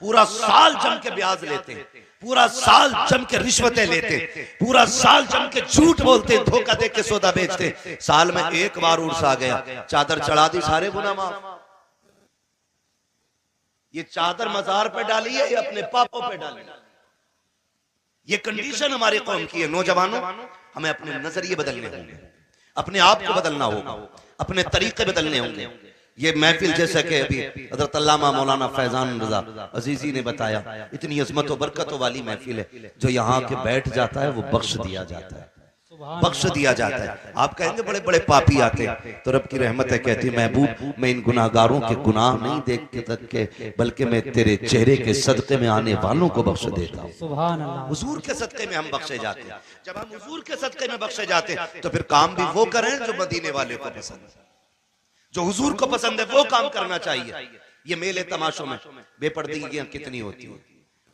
पूरा साल जम के ब्याज लेते हैं, पूरा साल जम के रिश्वतें लेते, पूरा साल जम के झूठ बोलते, धोखा दे के सौदा बेचते। साल में एक बार उर्स आ गया, चादर चढ़ा दी, सारे गुनाह माफ। ये चादर मजार पे डाली है या अपने पापों पे डाली? ये कंडीशन हमारी कौम की है। नौजवानों, हमें अपने नजरिए बदलने होंगे, अपने आप को बदलना होगा, अपने तरीके बदलने होंगे। ये महफिल जैसा कि अभी हज़रत अल्लामा मौलाना फैजान रज़ा अजीज़ी ने बताया, इतनी अज़मत और बरकतों वाली महफिल है, जो यहाँ के बैठ जाता है वो बख्श दिया जाता है, बख्श दिया जाता है। आप कहेंगे बड़े बड़े पापी आते, तो रब की रहमत है, कहती महबूब मैं इन गुनाहगारों के गुनाह नहीं देख के तक के, बल्कि मैं तेरे चेहरे के सदक़े में आने वालों को बख्श देता हूँ। सुभान अल्लाह। हुजूर के सदक़े में हम बख्शे जाते हैं। जब हम हुजूर के सदक़े में बख्शे जाते हैं तो फिर काम भी वो करें जो मदीने वाले को पसंद है, जो हुजूर को पसंद है वो काम करना चाहिए। ये मेले तमाशों में बेपर्दगियां कितनी होती हैं,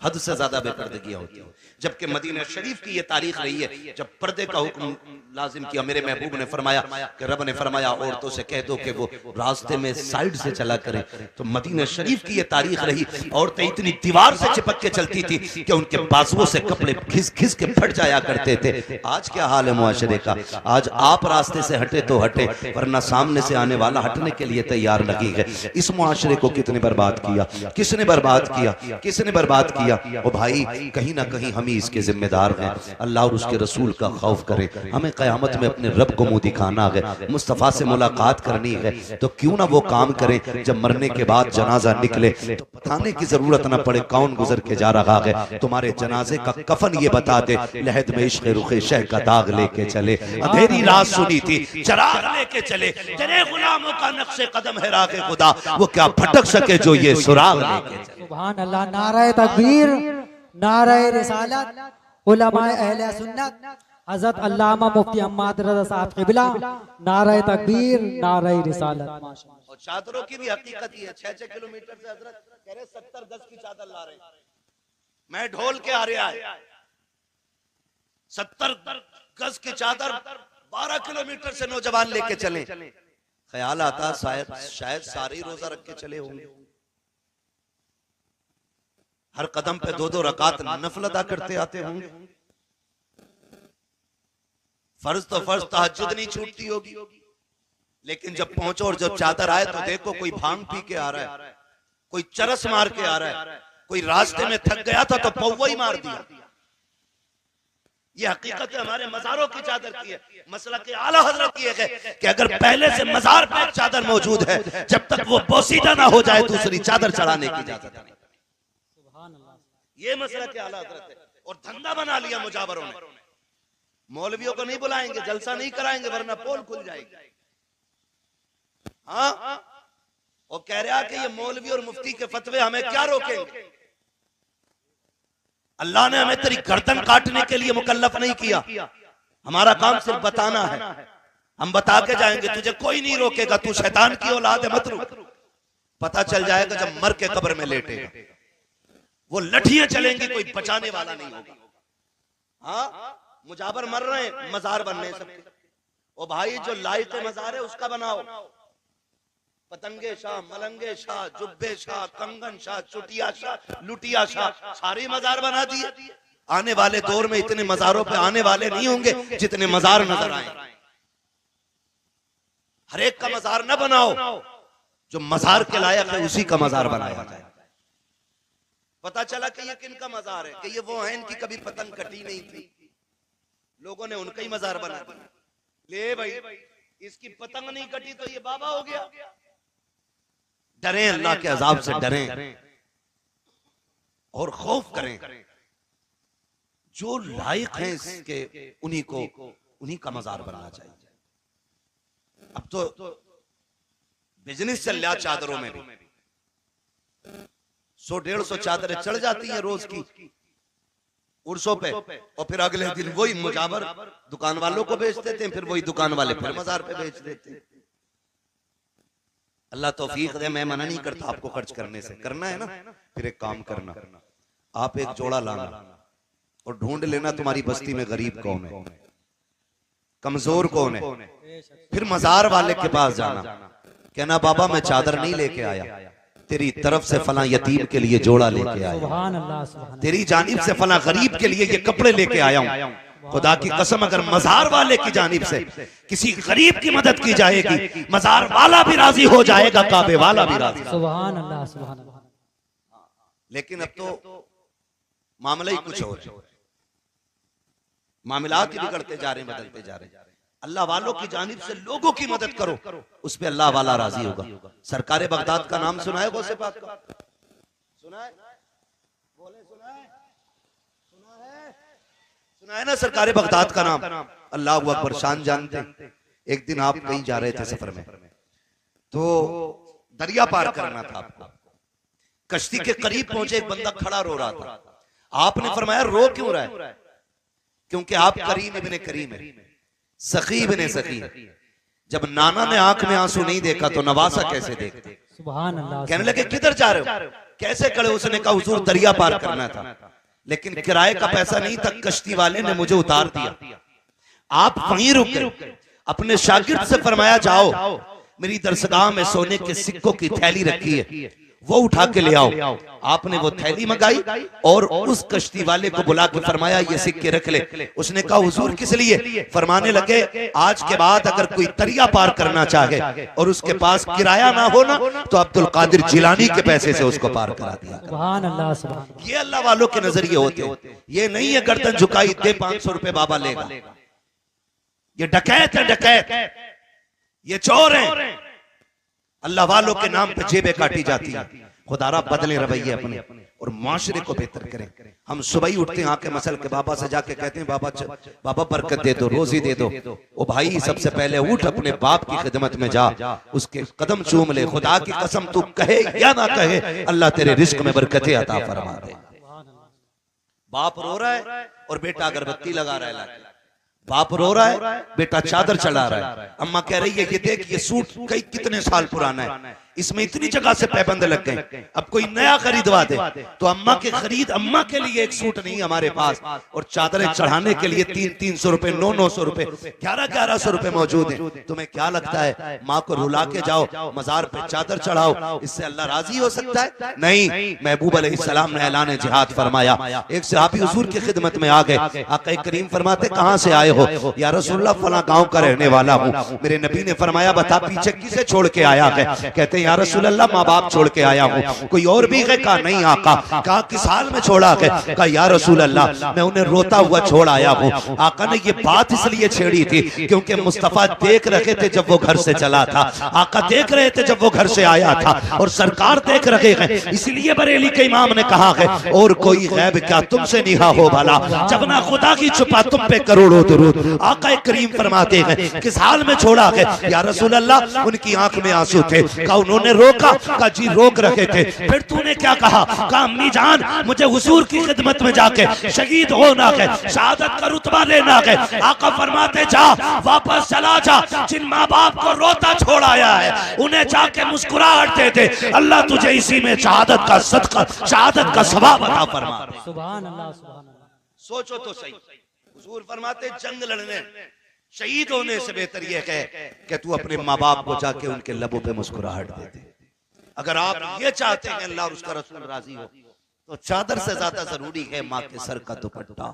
हद से ज्यादा बेपर्दगियां होती हैं। जबकि मदीना शरीफ की ये तारीख रही है जब पर्दे का हुक्म लाजिम किया। मेरे महबूब ने फरमाया कि रब ने फरमाया औरतों से कह दो कि वो रास्ते में साइड से चला करें। तो मदीना शरीफ की ये तारीख रही, औरतें इतनी दीवार से चिपक के चलती थी कि उनके बाजुओं से कपड़े घिस घिस के फट जाया करते थे। आज क्या हाल है मुआशरे का? आज आप रास्ते से हटे तो हटे, वरना सामने से आने वाला हटने के लिए तैयार लगी है। इस मुआशरे को कितने बर्बाद किया, किसने बर्बाद किया, किसने बर्बाद किया? ओ भाई, कहीं ना कहीं हम ही इसके जिम्मेदार हैं। अल्लाह और उसके रसूल का खौफ करें। हमें क़यामत में अपने रब को मुंह दिखाना है, मुस्तफ़ा से मुलाकात करनी है, तो क्यों ना वो काम करें जब मरने के बाद जनाजा निकले तो बताने की जरूरत ना पड़े कौन गुजर के जा रहा है। तुम्हारे जनाजे का कफन ये बता दे, लहद में इश्क़ रुखे शह का दाग लेके चले, अंधेरी रात सुनी थी चराग लेके चले, तेरे गुलामों का नक्शे कदम है राह खुदा, वो क्या भटक सके जो ये सुराग लेके चले। सुभान अल्लाह। नारे तकबीर, नारे रिसालत, उलमाए अहले सुन्नत, हज़रत अल्लामा मुफ्ती अहमद रज़ा साहब क़िबला, नारे तकबीर, नारे रिसालत। और चादरों की भी हकीकत ही है। 6-6 किलोमीटर से हजरत कह रहे 70 गज की चादर ला रहे, मैं ढोल के आ रहा है 70 गज की चादर 12 किलोमीटर से नौजवान लेके चले। ख्याल आता शायद सारे रोजा रख के चले होंगे। हर कदम पे 2-2 रकात नफल अदा करते आते होंगे। फर्ज तो फर्ज तहज्जुद नहीं छूटती होगी, लेकिन जब पहुंचो और जब चादर आए तो देखो कोई भांग पी के आ रहा है, कोई चरस मार के आ रहा है, कोई रास्ते में थक गया था तो पौवा ही मार दिया। ये हकीकत हमारे मजारों की चादर की है। मसला के आला हजरत ये है कि अगर पहले से मजार पे चादर मौजूद है, जब तक वो बोसीदा ना हो जाए दूसरी चादर चढ़ाने की इजाजत नहीं। ये मसला के आला हजरत है। और धंधा बना लिया मुजावरों ने। मौलवियों को नहीं बुलाएंगे, जलसा नहीं कराएंगे, वरना पोल खुल जाएगी। हाँ, और कह रहा कि ये मौलवी और मुफ्ती के फतवे हमें क्या रोकेंगे? अल्लाह ने हमें तेरी गर्दन काटने के लिए मुकल्लफ नहीं किया। हमारा काम सिर्फ बताना है। हम बता के जाएंगे, तुझे कोई नहीं रोकेगा, तू शैतान की औलाद है, मत रुक। पता चल जाएगा जब मर के कब्र में लेटेगा। वो लठियां चलेंगी, कोई बचाने वाला नहीं होगा। हाँ, मुजावर मर रहे हैं, मजार बन रहे हैं सबके। ओ भाई, जो लायक मजार है उसका बनाओ। पतंगे शाह, मलंगे शाह, जुब्बे शाह, कंगन शाह, चुटिया शाह, लुटिया शाह, सारे मजार बना दिए। आने वाले दौर में इतने मजारों पे आने वाले नहीं होंगे जितने मजार नजर आए। हर एक का मजार न बनाओ, जो मजार के लायक है उसी का मजार बनाया जाए। पता चला कि ये किन का मजार है, कि ये वो हैं इनकी कभी पतंग कटी नहीं थी, लोगों ने उनका ही मजार बना दिया। ले भाई, इसकी पतंग नहीं कटी तो ये बाबा हो गया। डरें, अल्लाह के अजाब से डरें और खौफ करें। जो लायक हैं इसके, उन्हीं का मजार बनना चाहिए। अब तो बिजनेस चल रहा चादरों में भी। 100-150 चादरें चढ़ जाती हैं रोज की उर्सों पे, और फिर अगले दिन वही मुजावर दुकान वालों को बेच देते हैं, फिर वही दुकान वाले फिर मजार पे बेच देते हैं। अल्लाह तौफीक दे। मैं मना नहीं करता आपको खर्च करने से, करना है ना, फिर एक काम करना, आप एक जोड़ा लाना और ढूंढ लेना तुम्हारी बस्ती में गरीब कौन है, कमजोर कौन है। फिर मजार वाले के पास जाना, कहना बाबा मैं चादर नहीं लेके आया, तेरी तरफ से फला यतीम के लिए जोड़ा लेके आया, सुभान अल्लाह, सुभान तेरी जानिब से फला गरीब के लिए ये कपड़े लेके आया हूं। खुदा की कसम अगर मजार वाले की जानिब से किसी गरीब की मदद की जाएगी, मजार वाला भी राजी हो जाएगा, काबे वाला भी राजी। सुभान अल्लाह, सुभान अल्लाह। लेकिन अब तो मामला ही कुछ और है, मामलात ही बिगड़ते जा रहे हैं, बदलते जा रहे हैं। अल्लाह वालों की जानिब से लोगों की मदद करो, उस पे अल्लाह वाला राजी होगा। सरकार बगदाद का नाम सुना है गौसे पाक का? सुना है? बोले सुना है? सुना है ना सरकार बगदाद का नाम? अल्लाह अकबर, शान जानते हैं। एक दिन आप कहीं जा रहे थे सफर में, तो दरिया पार करना था आपको, कश्ती के करीब पहुंचे, एक बंदा खड़ा रो रहा था। आपने फरमाया रो क्यों रहा है? क्योंकि आप करीम इब्ने करीम है, सखी इब्ने सखी। जब नाना ने आंख में आंसू नहीं देखा तो नवासा कैसे देखते? सुभान अल्लाह। कहने लगे किधर जा रहे हो, कैसे खड़े? उसने कहा हुजूर दरिया पार करना था, लेकिन किराए का पैसा नहीं था, कश्ती वाले ने मुझे उतार दिया। आप वहीं रुक गए। अपने शागिर्द से फरमाया जाओ, मेरी दरसगाह में सोने के सिक्कों की थैली रखी है, वो उठा के ले आओ। आपने वो थैली मंगाई और उस कश्ती वाले को बुला के फरमाया ये सिक्के रख ले। उसने कहा हुजूर किस लिए? फरमाने लगे आज के बाद अगर कोई दरिया पार करना चाहे और उसके पास किराया ना हो ना, तो अब्दुल कादिर जिलानी के पैसे से उसको पार करा दिया। सुभान अल्लाह, सुभान। ये अल्लाह वालों के नजरिए होते हैं। ये नहीं है गर्दन झुकाई दे 500 रुपए बाबा लेगा। ये डकैत है, डकैत, ये चोर है। अल्लाह वालों के नाम पे जेबें काटी जाती है। खुदारा बदले रवैये अपने और माशरे को बेहतर करें। हम सुबह ही उठते हैं, आके मसल के बाबा से जाके कहते हैं बाबा बरकत दे दो, रोजी दे दो। ओ भाई सबसे पहले उठ, अपने बाप की खिदमत में जा, उसके कदम चूम ले। खुदा की कसम तू कहे या ना कहे, अल्लाह तेरे रिस्क में बरकतें अता फरमा दे। बाप रो रहा है और बेटा अगरबत्ती लगा रहा है, बाप रो रहा है, बेटा चादर चढ़ा रहा है। अम्मा कह रही है ये देख ये सूट कई कितने साल पुराना है, इसमें इतनी जगह से पैबंद लग गए, अब कोई नया खरीदवा दे। तो अम्मा के खरीद, अम्मा के लिए एक सूट नहीं हमारे पास, और चादरें चढ़ाने के लिए 300 रुपए, 900 रुपए, 1100 रुपए मौजूद है। तुम्हें क्या लगता है माँ को रुला के जाओ, मजार पे चादर चढ़ाओ, इससे अल्लाह राजी हो सकता है? नहीं। महबूब अलैहिस्सलाम ने ऐलान जिहाद फरमाया। एक सहाबी हुजूर की खिदमत में आ गए। आका करीम फरमाते कहां से आए हो? या रसूलुल्लाह फला गांव का रहने वाला हूं। मेरे नबी ने फरमाया बता पीछे किसे छोड़ के आया है? कहते या रसूल अल्लाह माँ बाप छोड़ के आया हूँ। कोई और भी है? कहा नहीं आका। कहा किस हाल में छोड़ा है? कहा या रसूल अल्लाह मैं उन्हें रोता हुआ छोड़ आया हूँ। आका ने ये बात इसलिए छेड़ी थी क्योंकि मुस्तफा देख रहे थे जब वो घर से चला था, आका देख रहे थे जब वो घर से आया था, और सरकार देख रहे हैं, इसलिए बरेली के इमाम ने कहा है और कोई गैब क्या तुमसे निहा हो भला, जब ना खुदा की छुपा तुम पे करोड़ों दुरूद। आका करीम फरमाते हैं किस हाल में छोड़ा है? या रसूल अल्लाह उनकी आंख में आंसू थे। कहा उन्होंने रोका? कहा जी रोक रखे थे। फिर तूने क्या कहा? कहा अम्मी जान मुझे हुजूर की खिदमत में जाके शहीद होना है, शहादत का रुतबा लेना है। आका फरमाते जा वापस चला जा, जिन माँ बाप को रोता छोड़ाया है उन्हें जाके मुस्कुराहट दे दे, अल्लाह तुझे इसी में शहादत का सदका, शहादत का सवाब अता फरमा दे। सुभान अल्लाह, सुभान अल्लाह। सोचो तो सही, हुजूर फरमाते जंग लड़ने शहीद होने से बेहतर यह है कि तू अपने माँ बाप को जाके उनके लबों पे मुस्कुराहट दे दे। अगर आप ये चाहते हैं अल्लाह और उसका रसूल राजी हो, तो चादर से ज्यादा जरूरी है माँ के सर का दुपट्टा।